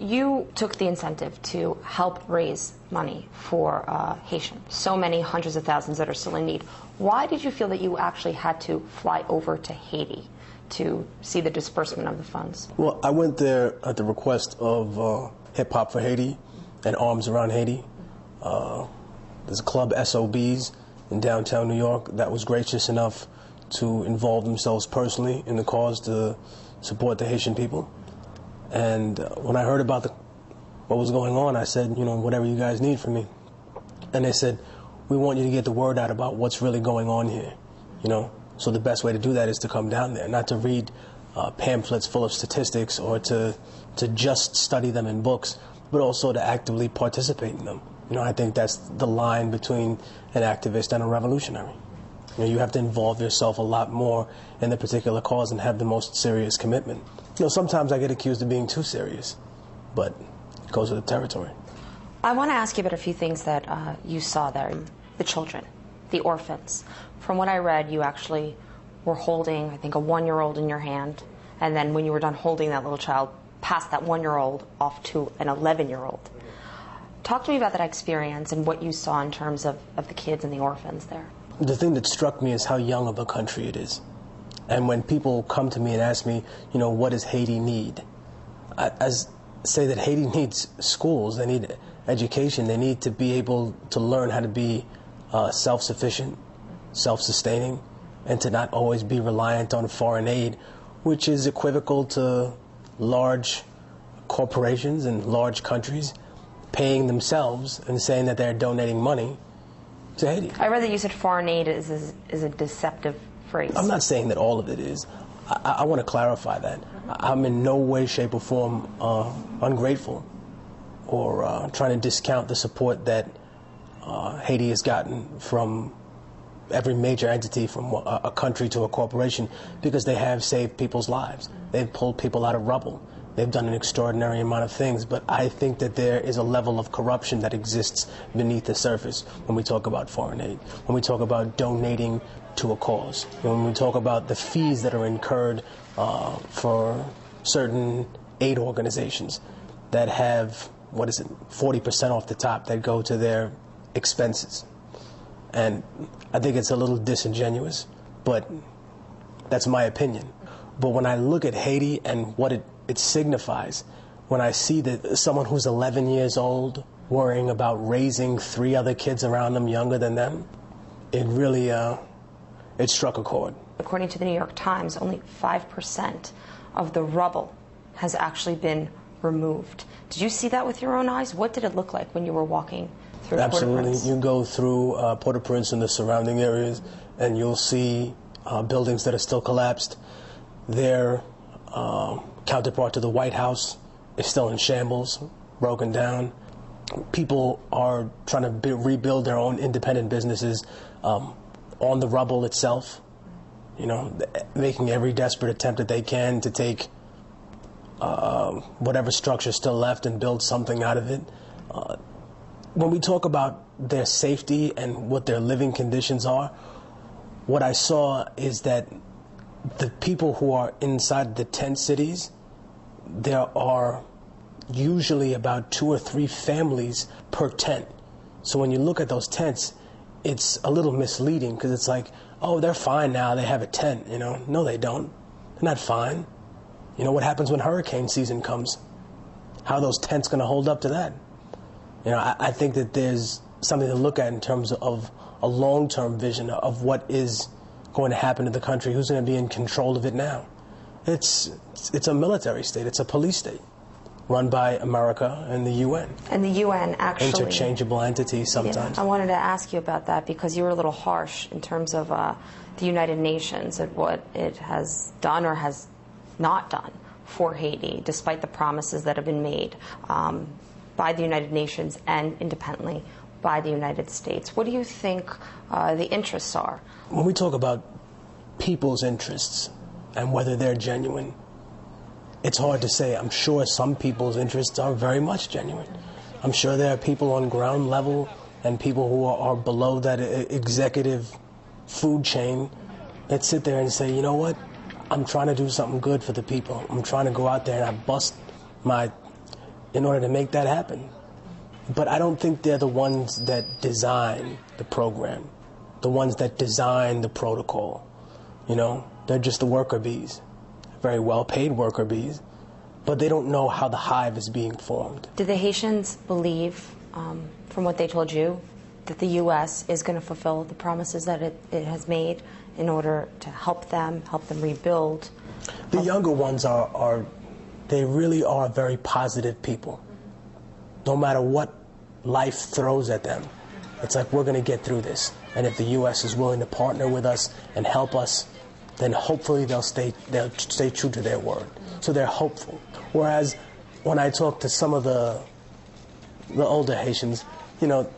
you took the incentive to help raise money for Haitians. So many hundreds of thousands that are still in need. Why did you feel that you actually had to fly over to Haiti to see the disbursement of the funds? Well, I went there at the request of Hip Hop for Haiti and Arms Around Haiti. There's a club, SOBs, in downtown New York, that was gracious enough to involve themselves personally in the cause to support the Haitian people. And when I heard about what was going on, I said, you know, whatever you guys need from me. And they said, we want you to get the word out about what's really going on here, you know. So the best way to do that is to come down there, not to read pamphlets full of statistics or to just study them in books, but also to actively participate in them. You know, I think that's the line between an activist and a revolutionary. You know, you have to involve yourself a lot more in the particular cause and have the most serious commitment. You know, sometimes I get accused of being too serious, but it goes with the territory. I want to ask you about a few things that you saw there. The children, the orphans. From what I read, you actually were holding, I think, a 1-year-old in your hand, and then when you were done holding that little child, passed that 1-year-old off to an 11-year-old. Talk to me about that experience and what you saw in terms of the kids and the orphans there. The thing that struck me is how young of a country it is. And when people come to me and ask me, you know, what does Haiti need? I say that Haiti needs schools, they need education, they need to be able to learn how to be self-sufficient, self-sustaining, and to not always be reliant on foreign aid, which is equivocal to large corporations and large countries paying themselves and saying that they're donating money to Haiti. I read that you said foreign aid is a deceptive phrase. I'm not saying that all of it is. I want to clarify that. I'm in no way, shape, or form ungrateful or trying to discount the support that Haiti has gotten from every major entity, from a country to a corporation, because they have saved people's lives. They've pulled people out of rubble. They've done an extraordinary amount of things, but I think that there is a level of corruption that exists beneath the surface when we talk about foreign aid, when we talk about donating to a cause, when we talk about the fees that are incurred for certain aid organizations that have, 40% off the top that go to their expenses. And I think it's a little disingenuous, but that's my opinion. But when I look at Haiti and what it signifies, when I see that someone who's 11 years old worrying about raising 3 other kids around them younger than them, it really, it struck a chord. According to the New York Times, only 5% of the rubble has actually been removed. Did you see that with your own eyes? What did it look like when you were walking through Absolutely. Port-au-Prince? You go through Port-au-Prince and the surrounding areas, and you'll see buildings that are still collapsed. Their counterpart to the White House is still in shambles, broken down. People are trying to rebuild their own independent businesses on the rubble itself, you know, making every desperate attempt that they can to take whatever structure is still left and build something out of it. When we talk about their safety and what their living conditions are, what I saw is that the people who are inside the tent cities, there are usually about 2 or 3 families per tent. So when you look at those tents, it's a little misleading because it's like, oh, they're fine now, they have a tent, you know. No, they don't. They're not fine. You know, what happens when hurricane season comes? How are those tents going to hold up to that? You know, I think that there's something to look at in terms of a long-term vision of what is going to happen to the country, who's going to be in control of it now. It's a military state, it's a police state, run by America and the UN. And the UN actually... Interchangeable entities sometimes. Yeah, I wanted to ask you about that because you were a little harsh in terms of the United Nations and what it has done or has not done for Haiti, despite the promises that have been made by the United Nations and independently by the United States. What do you think the interests are? When we talk about people's interests and whether they're genuine, it's hard to say. I'm sure some people's interests are very much genuine. I'm sure there are people on ground level and people who are below that executive food chain that sit there and say, you know what, I'm trying to do something good for the people. I'm trying to go out there and I bust my in order to make that happen. But I don't think they're the ones that design the program, the ones that design the protocol. You know, they're just the worker bees, very well-paid worker bees, but they don't know how the hive is being formed. Do the Haitians believe, from what they told you, that the U.S. is going to fulfill the promises that it has made in order to help them rebuild? The younger ones they really are very positive people. No matter what life throws at them, it's like, we're going to get through this. And if the U.S. is willing to partner with us and help us, then hopefully they'll stay true to their word. So they're hopeful. Whereas when I talk to some of the older Haitians, you know,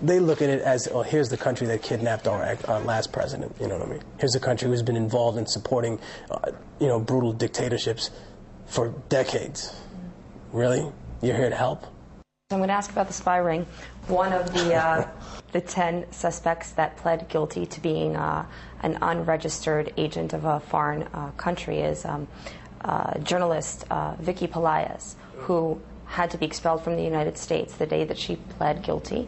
they look at it as, oh, here's the country that kidnapped our last president. You know what I mean? Here's a country who's been involved in supporting, brutal dictatorships for decades. Really? You're here to help? I'm going to ask about the spy ring. One of the 10 suspects that pled guilty to being an unregistered agent of a foreign country is journalist Vicky Pelaez, who had to be expelled from the United States the day that she pled guilty.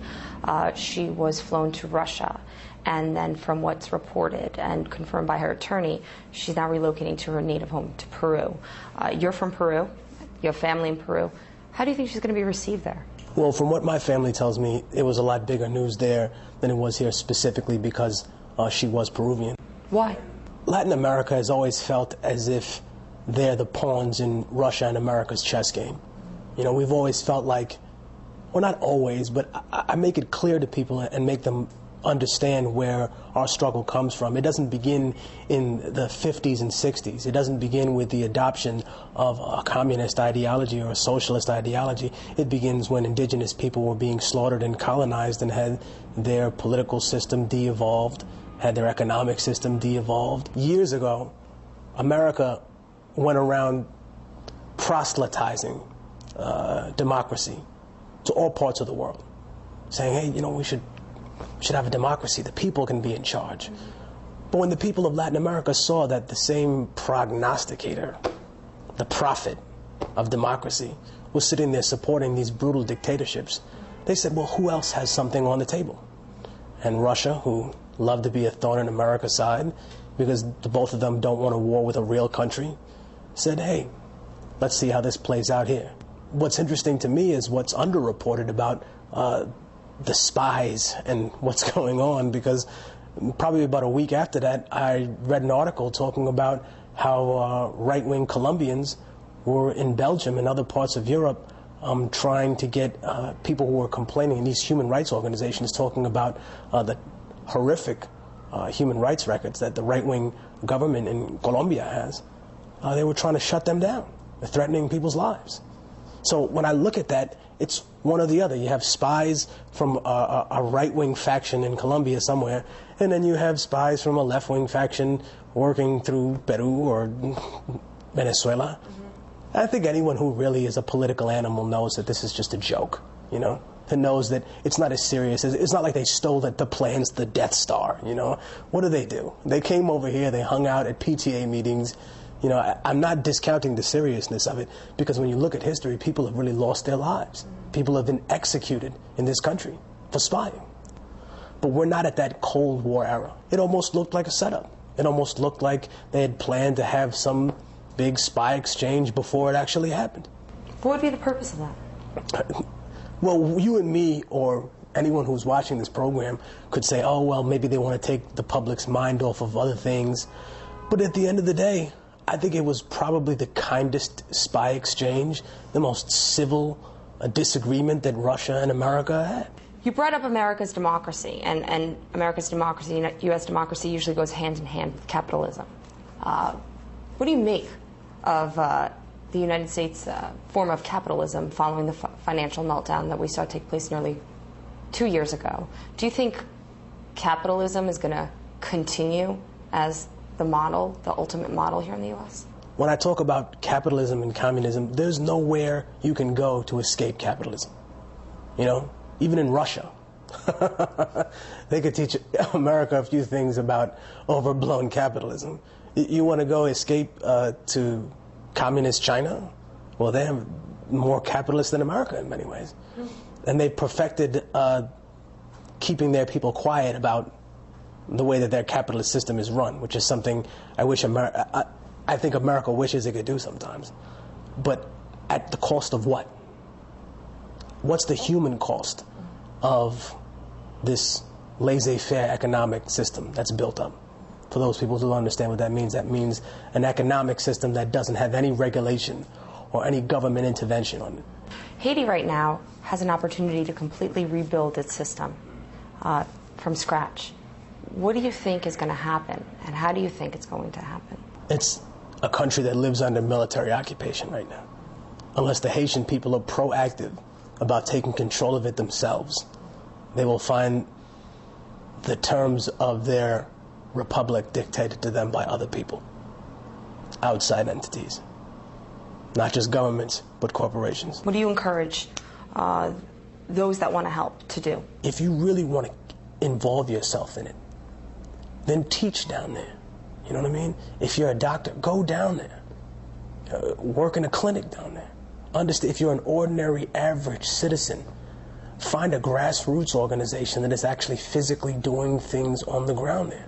She was flown to Russia, and then from what's reported and confirmed by her attorney, she's now relocating to her native home, to Peru. You're from Peru. You have family in Peru. How do you think she's going to be received there? Well, from what my family tells me, it was a lot bigger news there than it was here, specifically because she was Peruvian. Why? Latin America has always felt as if they're the pawns in Russia and America's chess game. You know, we've always felt like, well, not always, but I make it clear to people and make them understand where our struggle comes from. It doesn't begin in the 50s and 60s. It doesn't begin with the adoption of a communist ideology or a socialist ideology. It begins when indigenous people were being slaughtered and colonized and had their political system de-evolved, had their economic system de-evolved. Years ago, America went around proselytizing democracy to all parts of the world, saying, hey, you know, we should have a democracy. The people can be in charge. But when the people of Latin America saw that the same prognosticator, the prophet of democracy, was sitting there supporting these brutal dictatorships, they said, well, who else has something on the table? And Russia, who loved to be a thorn in America's side, because the both of them don't want a war with a real country, said, hey, let's see how this plays out here. What's interesting to me is what's underreported about the spies and what's going on, because probably about a week after that, I read an article talking about how right-wing Colombians were in Belgium and other parts of Europe trying to get people who were complaining in these human rights organizations, talking about the horrific human rights records that the right-wing government in Colombia has. They were trying to shut them down. They're threatening people's lives. So when I look at that, it's one or the other. You have spies from a right-wing faction in Colombia somewhere, and then you have spies from a left-wing faction working through Peru or Venezuela. Mm-hmm. I think anyone who really is a political animal knows that this is just a joke, you know, and knows that it's not as serious. It's not like they stole the plans to the Death Star, you know. What do? They came over here, they hung out at PTA meetings. You know, I'm not discounting the seriousness of it, because when you look at history, people have really lost their lives. People have been executed in this country for spying. But we're not at that Cold War era. It almost looked like a setup. It almost looked like they had planned to have some big spy exchange before it actually happened. What would be the purpose of that? Well, you and me, or anyone who's watching this program, could say, oh, well, maybe they want to take the public's mind off of other things. But at the end of the day, I think it was probably the kindest spy exchange, the most civil disagreement that Russia and America had. You brought up America's democracy, and America's democracy, U.S. democracy, usually goes hand in hand with capitalism. What do you make of the United States form of capitalism following the financial meltdown that we saw take place nearly 2 years ago? Do you think capitalism is going to continue as the model, the ultimate model here in the U.S.? When I talk about capitalism and communism, there's nowhere you can go to escape capitalism. You know, even in Russia, they could teach America a few things about overblown capitalism. You want to go escape to communist China? Well, they have more capitalist than America in many ways. And they perfected keeping their people quiet about the way that their capitalist system is run, which is something I wish I think America wishes it could do sometimes. But at the cost of what? What's the human cost of this laissez-faire economic system that's built up? For those people who don't understand what that means an economic system that doesn't have any regulation or any government intervention on it. Haiti right now has an opportunity to completely rebuild its system from scratch. What do you think is going to happen, and how do you think it's going to happen? It's a country that lives under military occupation right now. Unless the Haitian people are proactive about taking control of it themselves, they will find the terms of their republic dictated to them by other people, outside entities, not just governments, but corporations. What do you encourage those that want to help to do? If you really want to involve yourself in it, then teach down there. You know what I mean? If you're a doctor, go down there. Work in a clinic down there. Understand, if you're an ordinary, average citizen, find a grassroots organization that is actually physically doing things on the ground there,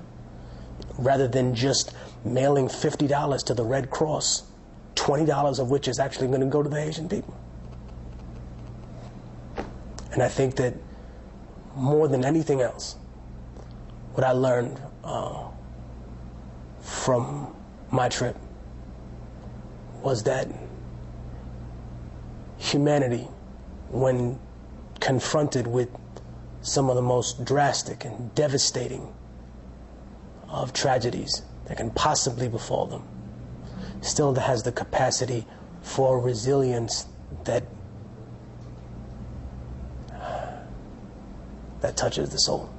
rather than just mailing $50 to the Red Cross, $20 of which is actually going to go to the Haitian people. And I think that more than anything else, what I learned from my trip was that humanity, when confronted with some of the most drastic and devastating of tragedies that can possibly befall them, still has the capacity for resilience that touches the soul.